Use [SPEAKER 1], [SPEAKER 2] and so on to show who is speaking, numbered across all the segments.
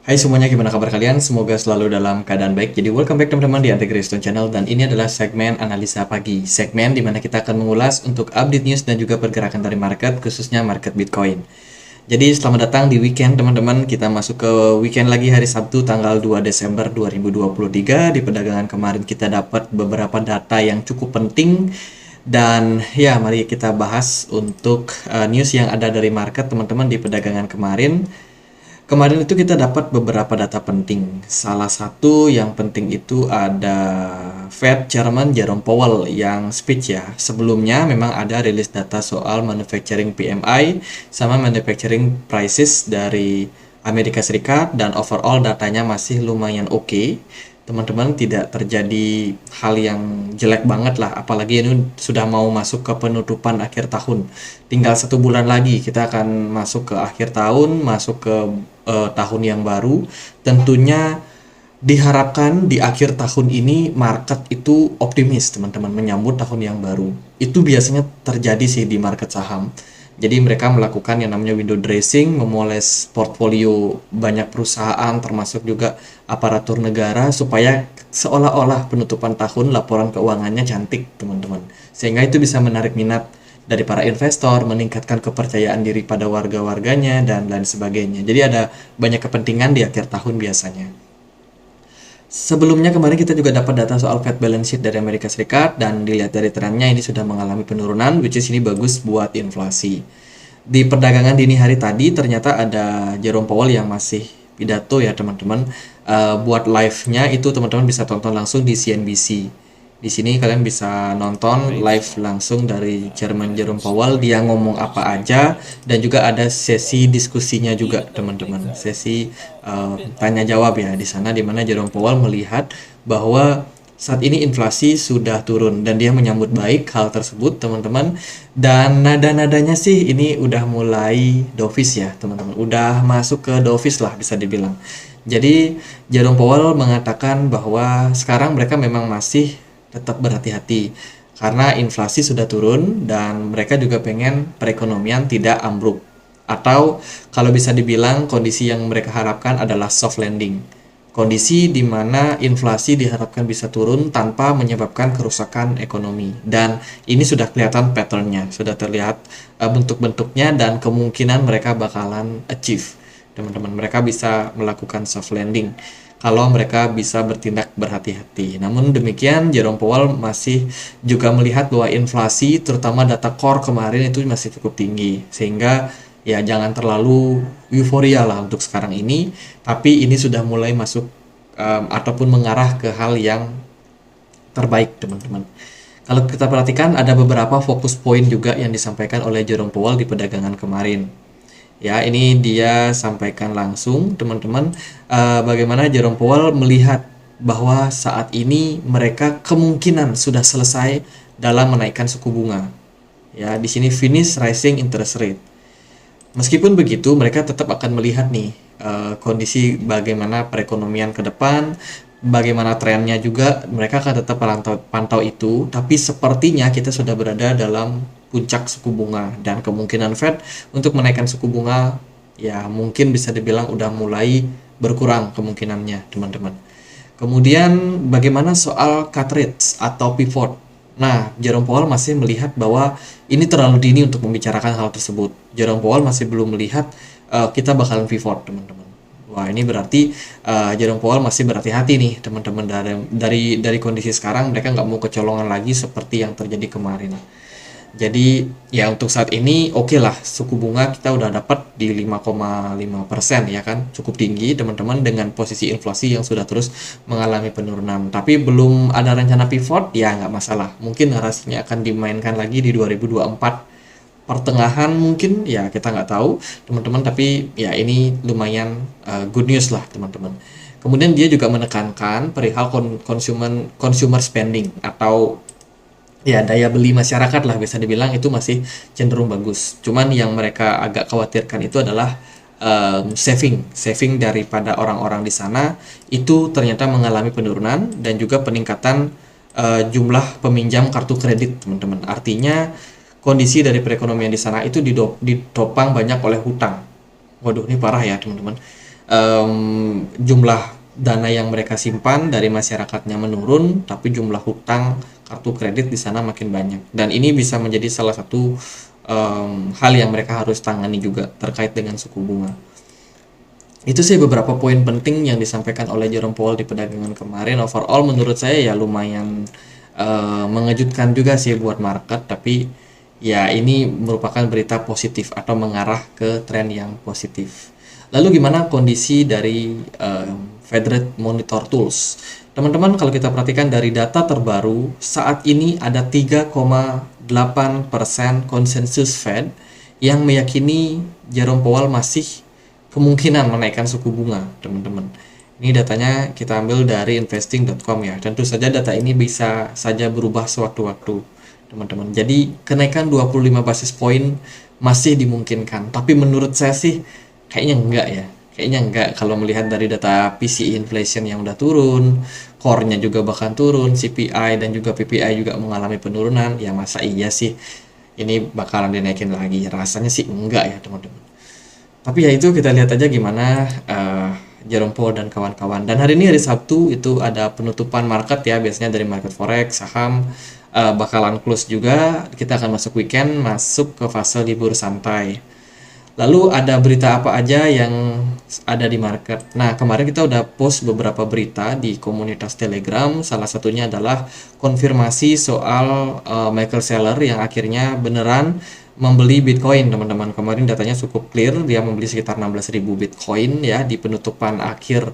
[SPEAKER 1] Hai semuanya, gimana kabar kalian? Semoga selalu dalam keadaan baik. Jadi welcome back teman-teman di Ante Greystone Channel, dan ini adalah segmen analisa pagi. Segmen di mana kita akan mengulas untuk update news dan juga pergerakan dari market, khususnya market Bitcoin. Jadi selamat datang di weekend teman-teman. Kita masuk ke weekend lagi, hari Sabtu tanggal 2 Desember 2023. Di perdagangan kemarin kita dapat beberapa data yang cukup penting. Dan ya, mari kita bahas untuk news yang ada dari market teman-teman di perdagangan kemarin. Kemarin itu kita dapat beberapa data penting. Salah satu yang penting itu ada Fed Chairman Jerome Powell yang speech ya. Sebelumnya memang ada rilis data soal manufacturing PMI sama manufacturing prices dari Amerika Serikat, dan overall datanya masih lumayan oke. Teman-teman, tidak terjadi hal yang jelek banget lah, apalagi ini sudah mau masuk ke penutupan akhir tahun. Tinggal 1 bulan lagi kita akan masuk ke akhir tahun, masuk ke tahun yang baru. Tentunya diharapkan di akhir tahun ini market itu optimis teman-teman, menyambut tahun yang baru. Itu biasanya terjadi sih di market saham. Jadi mereka melakukan yang namanya window dressing, memoles portfolio banyak perusahaan termasuk juga aparatur negara, supaya seolah-olah penutupan tahun laporan keuangannya cantik teman-teman. Sehingga itu bisa menarik minat dari para investor, meningkatkan kepercayaan diri pada warga-warganya, dan lain sebagainya. Jadi ada banyak kepentingan di akhir tahun biasanya. Sebelumnya kemarin kita juga dapat data soal Fed balance sheet dari Amerika Serikat, dan dilihat dari trennya ini sudah mengalami penurunan, which is ini bagus buat inflasi. Di perdagangan dini hari tadi ternyata ada Jerome Powell yang masih pidato ya teman-teman. Buat live-nya itu teman-teman bisa tonton langsung di CNBC. Di sini kalian bisa nonton live langsung dari Chairman Jerome Powell, dia ngomong apa aja, dan juga ada sesi diskusinya juga teman-teman, sesi tanya jawab ya di sana, di mana Jerome Powell melihat bahwa saat ini inflasi sudah turun dan dia menyambut baik hal tersebut teman-teman. Dan nada-nadanya sih ini udah mulai dovish ya teman-teman, udah masuk ke dovish lah bisa dibilang. Jadi Jerome Powell mengatakan bahwa sekarang mereka memang masih tetap berhati-hati karena inflasi sudah turun, dan mereka juga pengen perekonomian tidak ambruk, atau kalau bisa dibilang kondisi yang mereka harapkan adalah soft landing, kondisi di mana inflasi diharapkan bisa turun tanpa menyebabkan kerusakan ekonomi. Dan ini sudah kelihatan patternnya, sudah terlihat bentuk-bentuknya, dan kemungkinan mereka bakalan achieve teman-teman. Mereka bisa melakukan soft landing kalau mereka bisa bertindak berhati-hati. Namun demikian, Jerome Powell masih juga melihat bahwa inflasi, terutama data core kemarin itu masih cukup tinggi, sehingga ya jangan terlalu euforia lah untuk sekarang ini. Tapi ini sudah mulai masuk ataupun mengarah ke hal yang terbaik teman-teman. Kalau kita perhatikan ada beberapa fokus poin juga yang disampaikan oleh Jerome Powell di perdagangan kemarin. Ya, ini dia sampaikan langsung teman-teman, bagaimana Jerome Powell melihat bahwa saat ini mereka kemungkinan sudah selesai dalam menaikkan suku bunga. Ya, di sini finish rising interest rate. Meskipun begitu, mereka tetap akan melihat nih kondisi bagaimana perekonomian ke depan, bagaimana trennya juga, mereka akan tetap pantau itu. Tapi sepertinya kita sudah berada dalam puncak suku bunga, dan kemungkinan Fed untuk menaikkan suku bunga ya mungkin bisa dibilang udah mulai berkurang kemungkinannya teman-teman. Kemudian bagaimana soal cut rates atau pivot? Nah, Jerome Powell masih melihat bahwa ini terlalu dini untuk membicarakan hal tersebut. Jerome Powell masih belum melihat kita bakalan pivot teman-teman. Wah, ini berarti Jerome Powell masih berhati-hati nih teman-teman, dari kondisi sekarang mereka nggak mau kecolongan lagi seperti yang terjadi kemarin. Jadi ya untuk saat ini oke lah, suku bunga kita udah dapat di 5,5% ya kan, cukup tinggi teman-teman dengan posisi inflasi yang sudah terus mengalami penurunan. Tapi belum ada rencana pivot ya nggak masalah, mungkin narasinya akan dimainkan lagi di 2024 pertengahan mungkin ya, kita nggak tahu teman-teman. Tapi ya ini lumayan good news lah teman-teman. Kemudian dia juga menekankan perihal consumer spending atau ya daya beli masyarakat lah bisa dibilang, itu masih cenderung bagus. Cuman yang mereka agak khawatirkan itu adalah saving daripada orang-orang di sana itu ternyata mengalami penurunan, dan juga peningkatan jumlah peminjam kartu kredit teman-teman. Artinya kondisi dari perekonomian di sana itu ditopang banyak oleh hutang. Waduh, ini parah ya teman-teman. jumlah dana yang mereka simpan dari masyarakatnya menurun, tapi jumlah hutang kartu kredit di sana makin banyak. Dan ini bisa menjadi salah satu hal yang mereka harus tangani juga terkait dengan suku bunga. Itu sih beberapa poin penting yang disampaikan oleh Jerome Powell di perdagangan kemarin. Overall menurut saya ya lumayan mengejutkan juga sih buat market, tapi ya ini merupakan berita positif atau mengarah ke tren yang positif. Lalu gimana kondisi dari Fed Rate Monitor Tools? Teman-teman, kalau kita perhatikan dari data terbaru, saat ini ada 3,8% konsensus Fed yang meyakini Jerome Powell masih kemungkinan menaikkan suku bunga, teman-teman. Ini datanya kita ambil dari investing.com ya. Tentu saja data ini bisa saja berubah sewaktu-waktu, teman-teman. Jadi kenaikan 25 basis point masih dimungkinkan. Tapi menurut saya sih kayaknya enggak ya. Kayaknya enggak kalau melihat dari data PCE inflation yang udah turun, core-nya juga bahkan turun, CPI dan juga PPI juga mengalami penurunan. Ya masa iya sih ini bakalan dinaikin lagi? Rasanya sih enggak ya, teman-teman. Tapi ya itu kita lihat aja gimana Jerome Powell dan kawan-kawan. Dan hari ini hari Sabtu itu ada penutupan market ya, biasanya dari market forex, saham bakalan close juga. Kita akan masuk weekend, masuk ke fase libur santai. Lalu ada berita apa aja yang ada di market. Nah, kemarin kita udah post beberapa berita di komunitas Telegram. Salah satunya adalah konfirmasi soal Michael Saylor yang akhirnya beneran membeli Bitcoin, teman-teman. Kemarin datanya cukup clear, dia membeli sekitar 16.000 Bitcoin ya di penutupan akhir.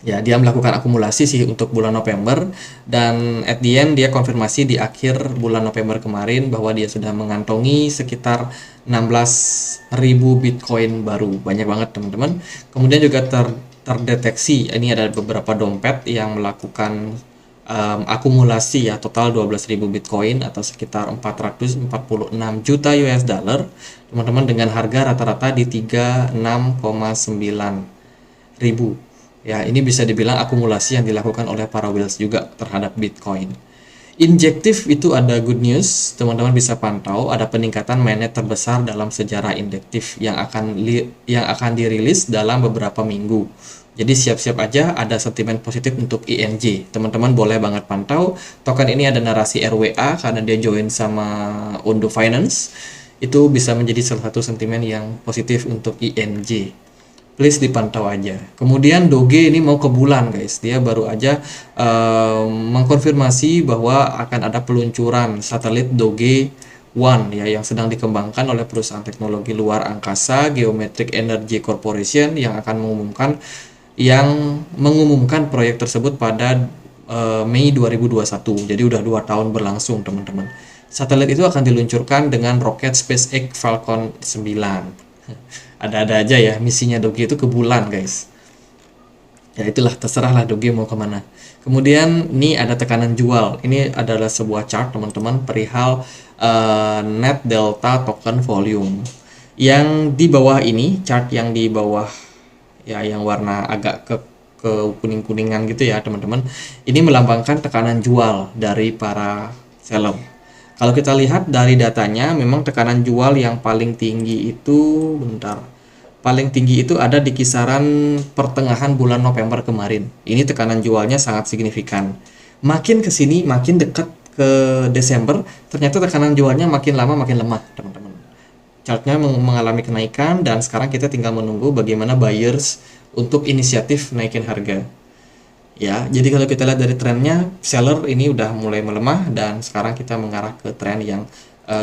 [SPEAKER 1] Ya, dia melakukan akumulasi sih untuk bulan November, dan at the end dia konfirmasi di akhir bulan November kemarin bahwa dia sudah mengantongi sekitar 16.000 Bitcoin baru. Banyak banget, teman-teman. Kemudian juga terdeteksi ini ada beberapa dompet yang melakukan akumulasi ya, total 12.000 Bitcoin atau sekitar 446 juta US dollar, teman-teman, dengan harga rata-rata di 36,9 ribu. Ya, ini bisa dibilang akumulasi yang dilakukan oleh para whales juga terhadap Bitcoin. Injektif itu ada good news, teman-teman bisa pantau ada peningkatan mainnet terbesar dalam sejarah indektif yang akan dirilis dalam beberapa minggu. Jadi siap-siap aja ada sentimen positif untuk INJ. Teman-teman boleh banget pantau. Token ini ada narasi RWA karena dia join sama Undo Finance. Itu bisa menjadi salah satu sentimen yang positif untuk INJ. Please dipantau aja. Kemudian Doge ini mau ke bulan guys. Dia baru aja mengkonfirmasi bahwa akan ada peluncuran satelit Doge One ya yang sedang dikembangkan oleh perusahaan teknologi luar angkasa Geometric Energy Corporation yang akan mengumumkan proyek tersebut pada Mei 2021. Jadi udah 2 tahun berlangsung, teman-teman. Satelit itu akan diluncurkan dengan roket SpaceX Falcon 9. Ada-ada aja ya misinya Doge itu ke bulan guys. Ya itulah, terserahlah Doge mau kemana. Kemudian ini ada tekanan jual. Ini adalah sebuah chart, teman-teman, perihal net delta token volume. Yang di bawah ini, chart yang di bawah ya yang warna agak ke kuning-kuningan gitu ya, teman-teman. Ini melambangkan tekanan jual dari para seller. Kalau kita lihat dari datanya, memang tekanan jual yang paling tinggi itu, paling tinggi itu ada di kisaran pertengahan bulan November kemarin. Ini tekanan jualnya sangat signifikan. Makin ke sini, makin dekat ke Desember, ternyata tekanan jualnya makin lama makin lemah, teman-teman. Chartnya mengalami kenaikan, dan sekarang kita tinggal menunggu bagaimana buyers untuk inisiatif naikin harga. Ya, jadi kalau kita lihat dari trennya, seller ini udah mulai melemah dan sekarang kita mengarah ke tren yang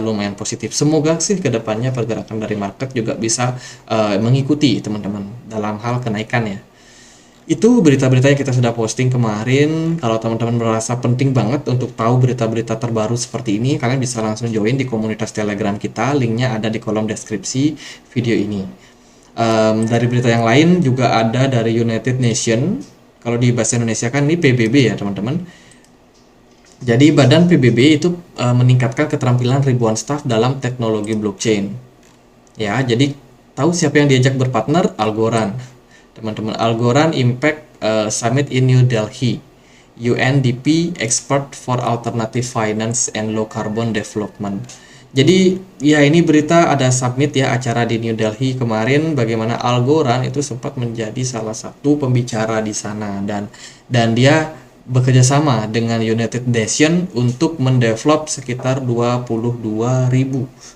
[SPEAKER 1] lumayan positif. Semoga sih kedepannya pergerakan dari market juga bisa mengikuti, teman-teman, dalam hal kenaikan ya. Itu berita-berita yang kita sudah posting kemarin. Kalau teman-teman merasa penting banget untuk tahu berita-berita terbaru seperti ini, kalian bisa langsung join di komunitas Telegram kita. Linknya ada di kolom deskripsi video ini. Dari berita yang lain juga ada dari United Nations. Kalau di bahasa Indonesia kan ini PBB ya, teman-teman. Jadi badan PBB itu meningkatkan keterampilan ribuan staf dalam teknologi blockchain. Ya, jadi tahu siapa yang diajak berpartner? Algorand. Teman-teman, Algorand Impact Summit in New Delhi. UNDP Expert for Alternative Finance and Low Carbon Development. Jadi ya ini berita ada submit ya acara di New Delhi kemarin bagaimana Al Gore itu sempat menjadi salah satu pembicara di sana dan dia bekerja sama dengan United Nations untuk mendevelop sekitar 22.000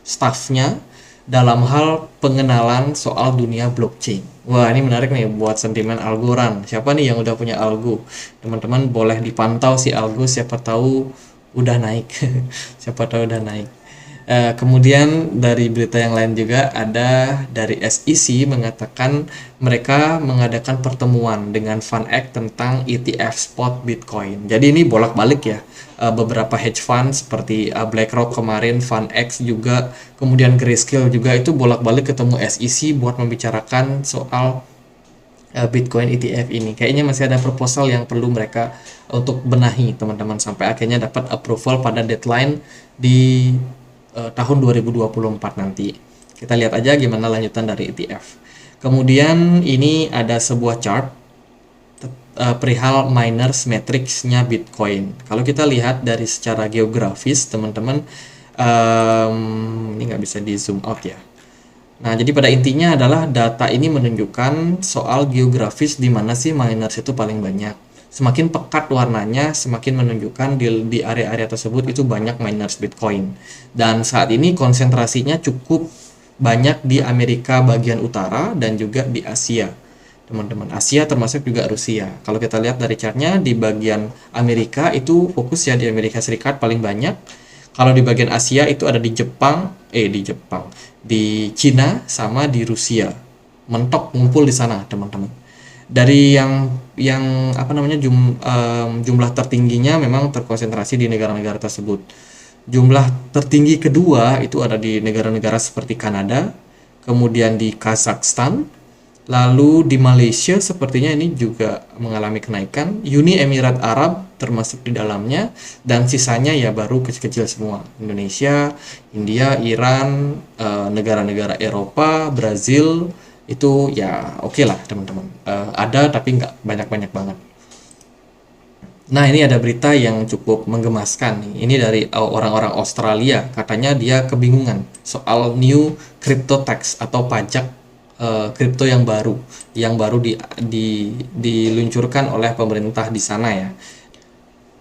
[SPEAKER 1] staffnya dalam hal pengenalan soal dunia blockchain. Wah, ini menarik nih buat sentimen Algorand. Siapa nih yang udah punya Algo? Teman-teman boleh dipantau si Algo, siapa tahu udah naik. Siapa tahu udah naik. Kemudian dari berita yang lain juga ada dari SEC mengatakan mereka mengadakan pertemuan dengan FunEx tentang ETF spot Bitcoin. Jadi ini bolak-balik ya. Beberapa hedge fund seperti BlackRock kemarin, FunEx juga, kemudian Grayscale juga itu bolak-balik ketemu SEC buat membicarakan soal Bitcoin ETF ini. Kayaknya masih ada proposal yang perlu mereka untuk benahi teman-teman sampai akhirnya dapat approval pada deadline di tahun 2024 nanti. Kita lihat aja gimana lanjutan dari ETF. Kemudian ini ada sebuah chart perihal miners matrix-nya Bitcoin. Kalau kita lihat dari secara geografis, teman-teman, ini nggak bisa di zoom out ya. Nah, jadi pada intinya adalah data ini menunjukkan soal geografis di mana sih miners itu paling banyak. Semakin pekat warnanya, semakin menunjukkan di area-area tersebut itu banyak miners Bitcoin. Dan saat ini konsentrasinya cukup banyak di Amerika bagian utara dan juga di Asia. Teman-teman, Asia termasuk juga Rusia. Kalau kita lihat dari chartnya, di bagian Amerika itu fokus ya di Amerika Serikat paling banyak. Kalau di bagian Asia itu ada di di Cina sama di Rusia. Mentok ngumpul di sana, teman-teman. Dari yang apa namanya jumlah tertingginya memang terkonsentrasi di negara-negara tersebut. Jumlah tertinggi kedua itu ada di negara-negara seperti Kanada, kemudian di Kazakhstan, lalu di Malaysia sepertinya ini juga mengalami kenaikan, Uni Emirat Arab termasuk di dalamnya, dan sisanya ya baru kecil-kecil semua. Indonesia, India, Iran, negara-negara Eropa, Brazil, itu ya oke lah teman-teman. Ada tapi nggak banyak-banyak banget. Nah, ini ada berita yang cukup menggemaskan nih. Ini dari orang-orang Australia. Katanya dia kebingungan soal new crypto tax atau pajak kripto yang baru diluncurkan oleh pemerintah di sana ya.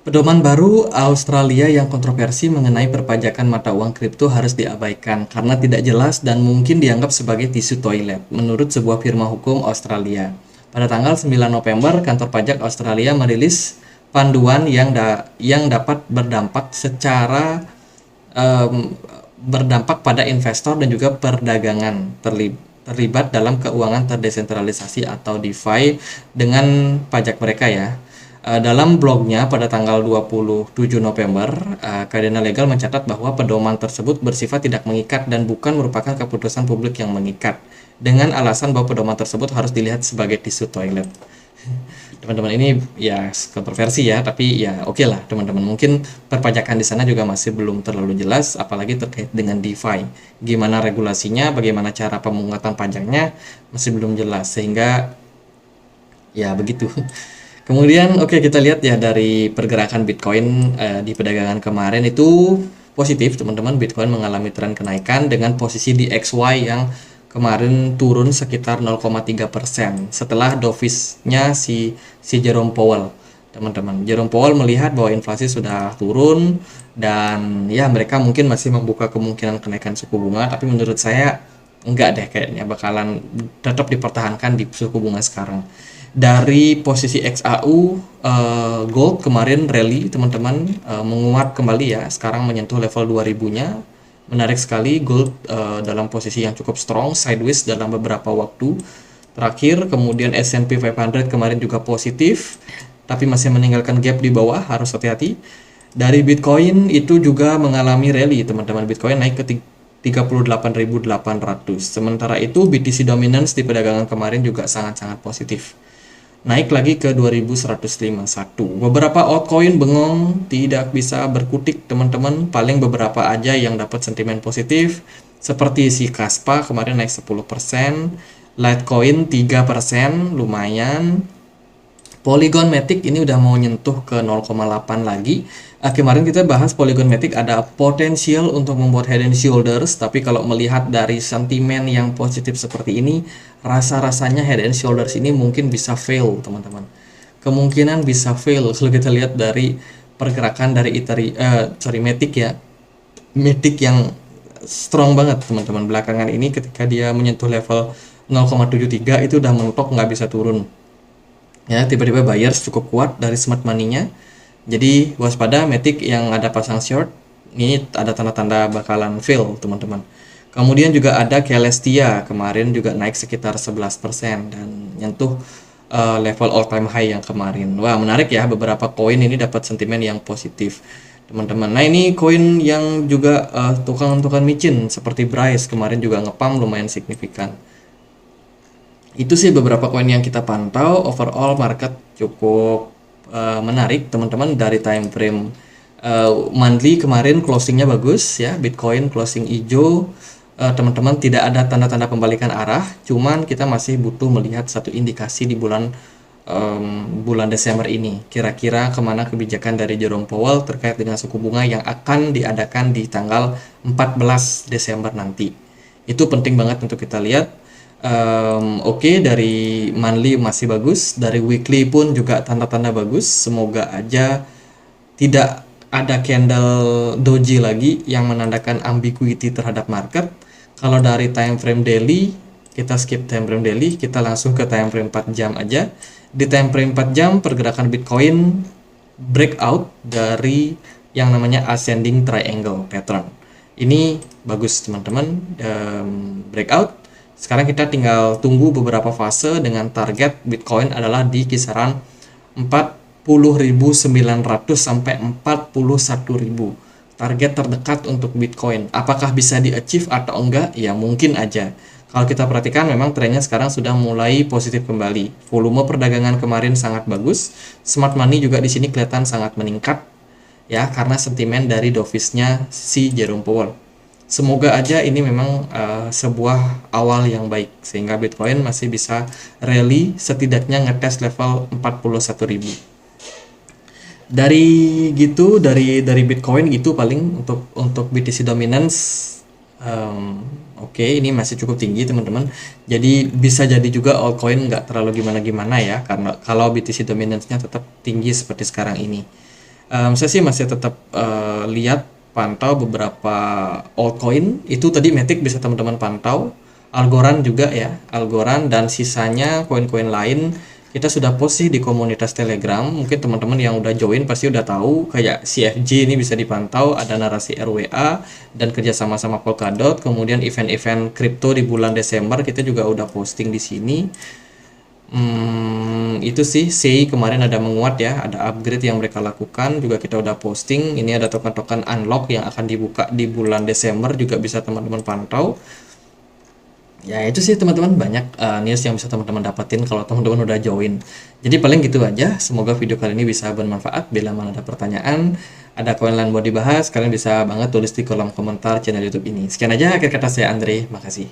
[SPEAKER 1] Pedoman baru Australia yang kontroversi mengenai perpajakan mata uang kripto harus diabaikan karena tidak jelas dan mungkin dianggap sebagai tisu toilet, menurut sebuah firma hukum Australia. Pada tanggal 9 November, kantor pajak Australia merilis panduan yang dapat berdampak pada investor dan juga perdagangan terlibat dalam keuangan terdesentralisasi atau DeFi dengan pajak mereka ya. Dalam blognya pada tanggal 27 November, Kadena Legal mencatat bahwa pedoman tersebut bersifat tidak mengikat dan bukan merupakan keputusan publik yang mengikat, dengan alasan bahwa pedoman tersebut harus dilihat sebagai tisu toilet. Teman-teman, ini ya kontroversi ya, tapi ya oke lah teman-teman. Mungkin perpajakan di sana juga masih belum terlalu jelas, apalagi terkait dengan DeFi. Gimana regulasinya, bagaimana cara pemungutan pajaknya masih belum jelas, sehingga ya begitu. Kemudian kita lihat ya dari pergerakan Bitcoin di perdagangan kemarin itu positif teman-teman. Bitcoin mengalami tren kenaikan dengan posisi di XY yang kemarin turun sekitar 0,3% setelah dovish-nya si Jerome Powell. Teman-teman, Jerome Powell melihat bahwa inflasi sudah turun dan ya mereka mungkin masih membuka kemungkinan kenaikan suku bunga, tapi menurut saya enggak deh, kayaknya bakalan tetap dipertahankan di suku bunga sekarang. Dari posisi XAU, gold kemarin rally teman-teman, menguat kembali ya, sekarang menyentuh level 2000-nya. Menarik sekali gold dalam posisi yang cukup strong, sideways dalam beberapa waktu terakhir. Kemudian S&P 500 kemarin juga positif, tapi masih meninggalkan gap di bawah, harus hati-hati. Dari Bitcoin itu juga mengalami rally teman-teman, Bitcoin naik ke 38.800. Sementara itu BTC dominance di perdagangan kemarin juga sangat-sangat positif, naik lagi ke 2151. Beberapa altcoin bengong, tidak bisa berkutik teman-teman, paling beberapa aja yang dapat sentimen positif, seperti si Kaspa kemarin naik 10%, Litecoin 3%, lumayan. Polygon Matic ini udah mau nyentuh ke 0,8 lagi. Kemarin kita bahas Polygon Matic ada potensial untuk membuat head and shoulders, tapi kalau melihat dari sentimen yang positif seperti ini, rasa-rasanya head and shoulders ini mungkin bisa fail, teman-teman. Kemungkinan bisa fail kalau kita lihat dari pergerakan dari Matic ya. Matic yang strong banget, teman-teman. Belakangan ini ketika dia menyentuh level 0,73 itu udah mentok, nggak bisa turun. Ya, tiba-tiba buyers cukup kuat dari smart money-nya. Jadi waspada Matic yang ada pasang short, ini ada tanda-tanda bakalan fail, teman-teman. Kemudian juga ada Celestia, kemarin juga naik sekitar 11% dan nyentuh level all time high yang kemarin. Wah, menarik ya, beberapa koin ini dapat sentimen yang positif, teman-teman. Nah, ini koin yang juga tukang-tukang micin seperti Bryce kemarin juga ngepam lumayan signifikan. Itu sih beberapa koin yang kita pantau. Overall market cukup menarik, teman-teman. Dari time frame monthly kemarin closingnya bagus ya, Bitcoin closing hijau. Teman-teman, tidak ada tanda-tanda pembalikan arah, cuman kita masih butuh melihat satu indikasi di bulan Desember ini, kira-kira kemana kebijakan dari Jerome Powell terkait dengan suku bunga yang akan diadakan di tanggal 14 Desember nanti. Itu penting banget untuk kita lihat. Oke, dari monthly masih bagus, dari weekly pun juga tanda-tanda bagus. Semoga aja tidak ada candle doji lagi yang menandakan ambiguity terhadap market. Kalau dari time frame daily, kita skip time frame daily, kita langsung ke time frame 4 jam aja. Di time frame 4 jam pergerakan Bitcoin breakout dari yang namanya ascending triangle pattern. Ini bagus, teman-teman, breakout. Sekarang kita tinggal tunggu beberapa fase dengan target Bitcoin adalah di kisaran 40.900 sampai 41.000. Target terdekat untuk Bitcoin. Apakah bisa di-achieve atau enggak? Ya mungkin aja. Kalau kita perhatikan memang trennya sekarang sudah mulai positif kembali. Volume perdagangan kemarin sangat bagus. Smart money juga di sini kelihatan sangat meningkat ya, karena sentimen dari dovish-nya si Jerome Powell. Semoga aja ini memang sebuah awal yang baik sehingga Bitcoin masih bisa rally, setidaknya ngetes level 41.000. Dari gitu, dari Bitcoin gitu paling untuk BTC dominance. Oke, ini masih cukup tinggi, teman-teman. Jadi bisa jadi juga altcoin nggak terlalu gimana-gimana ya, karena kalau BTC dominance-nya tetap tinggi seperti sekarang ini. Saya sih masih tetap lihat, pantau beberapa altcoin. Itu tadi Matic bisa teman-teman pantau, Algorand juga ya, Algorand, dan sisanya koin-koin lain kita sudah post sih di komunitas Telegram. Mungkin teman-teman yang udah join pasti udah tahu, kayak CFJ ini bisa dipantau, ada narasi RWA dan kerjasama sama Polkadot. Kemudian event-event kripto di bulan Desember kita juga udah posting di sini. Itu sih, SEI kemarin ada menguat ya, ada upgrade yang mereka lakukan juga kita udah posting. Ini ada token-token unlock yang akan dibuka di bulan Desember juga bisa teman-teman pantau. Ya itu sih teman-teman, banyak news yang bisa teman-teman dapatin kalau teman-teman udah join. Jadi paling gitu aja, semoga video kali ini bisa bermanfaat. Bila mana ada pertanyaan, ada koin lain buat dibahas, kalian bisa banget tulis di kolom komentar channel YouTube ini. Sekian aja akhir kata saya Andre, makasih.